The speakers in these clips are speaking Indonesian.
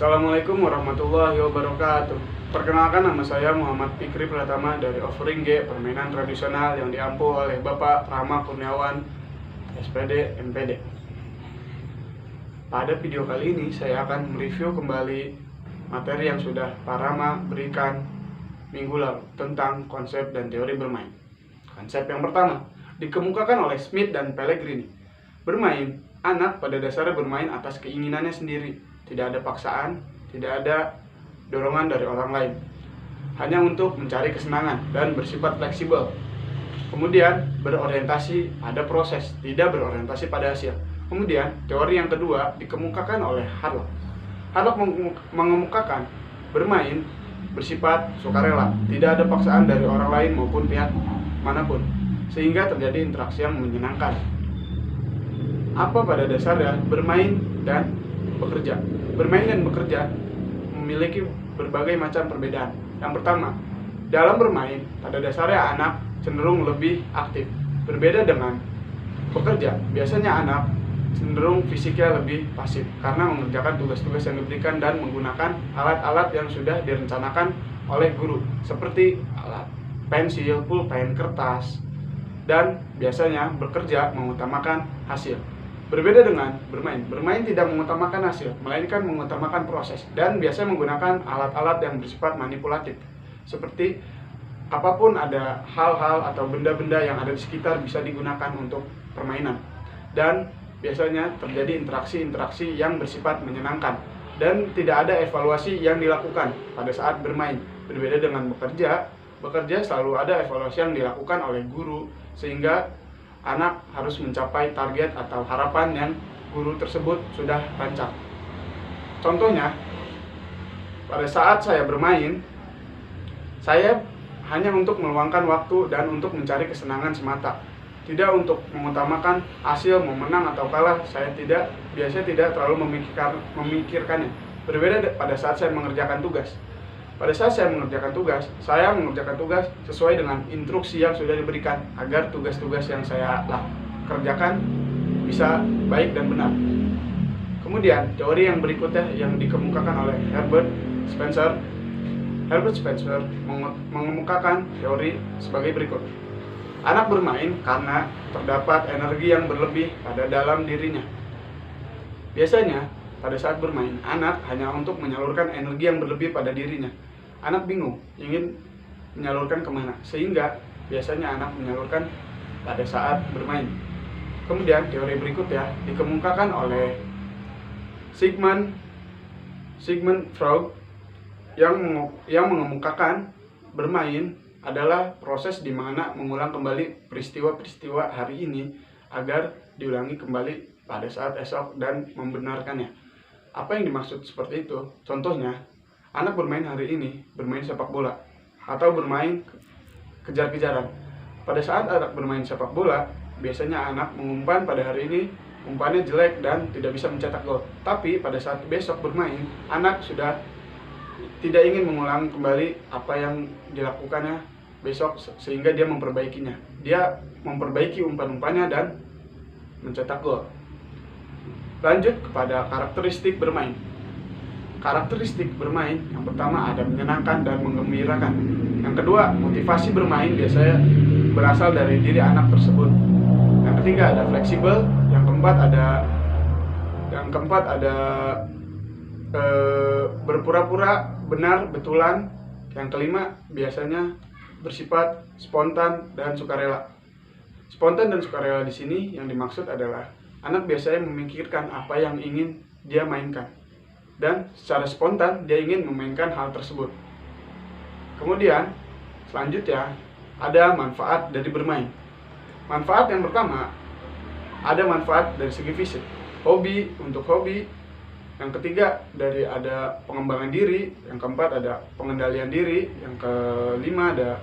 Assalamualaikum warahmatullahi wabarakatuh. Perkenalkan, nama saya Muhammad Fikri Pratama dari Offering G, permainan tradisional yang diampu oleh Bapak Rama Kurniawan, SPD, MPD. Pada video kali ini saya akan mereview kembali materi yang sudah Pak Rama berikan minggu lalu tentang konsep dan teori bermain. Konsep yang pertama dikemukakan oleh Smith dan Pellegrini. Bermain, anak pada dasarnya bermain atas keinginannya sendiri. Tidak ada paksaan, tidak ada dorongan dari orang lain. Hanya untuk mencari kesenangan dan bersifat fleksibel. Kemudian berorientasi pada proses, tidak berorientasi pada hasil. Kemudian teori yang kedua dikemukakan oleh Harlock. Harlock mengemukakan bermain bersifat sukarela, tidak ada paksaan dari orang lain maupun pihak manapun, sehingga terjadi interaksi yang menyenangkan. Apa pada dasarnya bermain dan bekerja? Bermain dan bekerja memiliki berbagai macam perbedaan. Yang pertama, dalam bermain pada dasarnya anak cenderung lebih aktif. Berbeda dengan bekerja, biasanya anak cenderung fisiknya lebih pasif karena mengerjakan tugas-tugas yang diberikan dan menggunakan alat-alat yang sudah direncanakan oleh guru, seperti alat pensil, pulpen, kertas, dan biasanya bekerja mengutamakan hasil. Berbeda dengan bermain. Bermain tidak mengutamakan hasil, melainkan mengutamakan proses, dan biasanya menggunakan alat-alat yang bersifat manipulatif. Seperti apapun, ada hal-hal atau benda-benda yang ada di sekitar bisa digunakan untuk permainan. Dan biasanya terjadi interaksi-interaksi yang bersifat menyenangkan, dan tidak ada evaluasi yang dilakukan pada saat bermain. Berbeda dengan bekerja selalu ada evaluasi yang dilakukan oleh guru, sehingga anak harus mencapai target atau harapan yang guru tersebut sudah rancang. Contohnya, pada saat saya bermain, saya hanya untuk meluangkan waktu dan untuk mencari kesenangan semata. Tidak untuk mengutamakan hasil, mau menang atau kalah, saya biasanya tidak terlalu memikirkannya. Berbeda pada saat saya mengerjakan tugas. Pada saat saya mengerjakan tugas sesuai dengan instruksi yang sudah diberikan agar tugas-tugas yang saya kerjakan bisa baik dan benar. Kemudian, teori yang berikutnya yang dikemukakan oleh Herbert Spencer. Herbert Spencer mengemukakan teori sebagai berikut. Anak bermain karena terdapat energi yang berlebih pada dalam dirinya. Biasanya, pada saat bermain, anak hanya untuk menyalurkan energi yang berlebih pada dirinya. Anak bingung, ingin menyalurkan kemana, sehingga biasanya anak menyalurkan pada saat bermain. Kemudian teori berikutnya dikemukakan oleh Sigmund Freud yang mengemukakan bermain adalah proses di mana mengulang kembali peristiwa-peristiwa hari ini agar diulangi kembali pada saat esok dan membenarkannya. Apa yang dimaksud seperti itu? Contohnya, anak bermain hari ini, bermain sepak bola, atau bermain kejar-kejaran. Pada saat anak bermain sepak bola, biasanya anak mengumpan pada hari ini, umpannya jelek dan tidak bisa mencetak gol. Tapi pada saat besok bermain, anak sudah tidak ingin mengulang kembali apa yang dilakukannya besok, sehingga dia memperbaikinya. Dia memperbaiki umpan-umpannya dan mencetak gol. Lanjut kepada karakteristik bermain. Karakteristik bermain yang pertama ada menyenangkan dan menggembirakan. Yang kedua, motivasi bermain biasanya berasal dari diri anak tersebut. Yang ketiga ada fleksibel. Yang keempat ada berpura-pura benar betulan. Yang kelima biasanya bersifat spontan dan sukarela. Spontan dan sukarela di sini yang dimaksud adalah anak biasanya memikirkan apa yang ingin dia mainkan, dan secara spontan dia ingin memainkan hal tersebut. Kemudian selanjutnya ada manfaat dari bermain. Manfaat yang pertama ada manfaat dari segi fisik, untuk hobi. Yang ketiga dari ada pengembangan diri. Yang keempat ada pengendalian diri. Yang kelima ada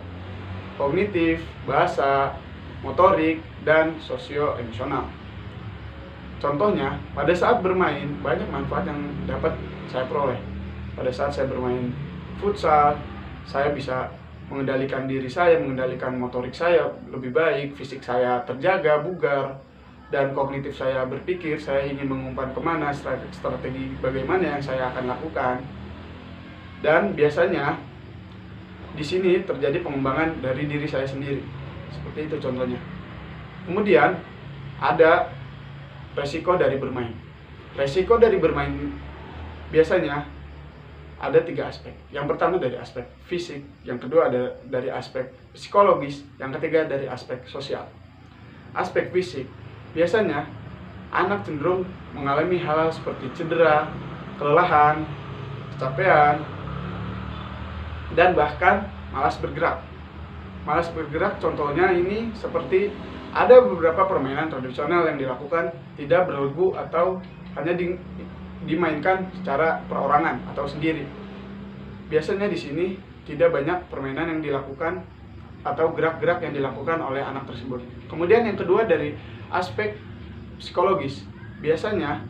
kognitif, bahasa, motorik, dan sosio-emosional. Contohnya, pada saat bermain, banyak manfaat yang dapat saya peroleh. Pada saat saya bermain futsal, saya bisa mengendalikan diri saya, mengendalikan motorik saya lebih baik, fisik saya terjaga, bugar, dan kognitif saya berpikir, saya ingin mengumpan kemana, strategi bagaimana yang saya akan lakukan. Dan biasanya di sini terjadi pengembangan dari diri saya sendiri. Seperti itu contohnya. Kemudian ada resiko dari bermain. Resiko dari bermain biasanya ada 3 aspek. Yang pertama dari aspek fisik, yang kedua ada dari aspek psikologis, yang ketiga dari aspek sosial. Aspek fisik, biasanya anak cenderung mengalami hal-hal seperti cedera, kelelahan, kecapean, dan bahkan malas bergerak. Malas bergerak contohnya ini seperti ada beberapa permainan tradisional yang dilakukan tidak berlagu atau hanya dimainkan secara perorangan atau sendiri. Biasanya di sini tidak banyak permainan yang dilakukan atau gerak-gerak yang dilakukan oleh anak tersebut. Kemudian yang kedua dari aspek psikologis, biasanya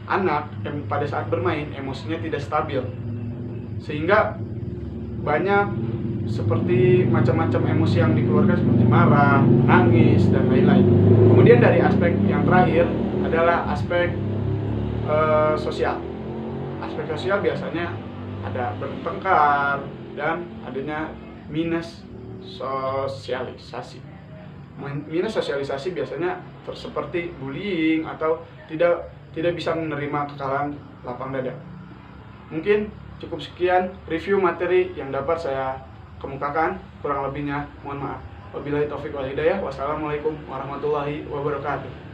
anak yang pada saat bermain emosinya tidak stabil, sehingga banyak seperti macam-macam emosi yang dikeluarkan seperti marah, nangis, dan lain-lain. Kemudian dari aspek yang terakhir adalah aspek sosial. Aspek sosial biasanya ada bertengkar dan adanya minus sosialisasi. Minus sosialisasi biasanya seperti bullying atau tidak bisa menerima kekalahan lapang dada. Mungkin cukup sekian review materi yang dapat saya kemukakan, kurang lebihnya mohon maaf. Wabillahi taufik wal hidayah. Wassalamualaikum warahmatullahi wabarakatuh.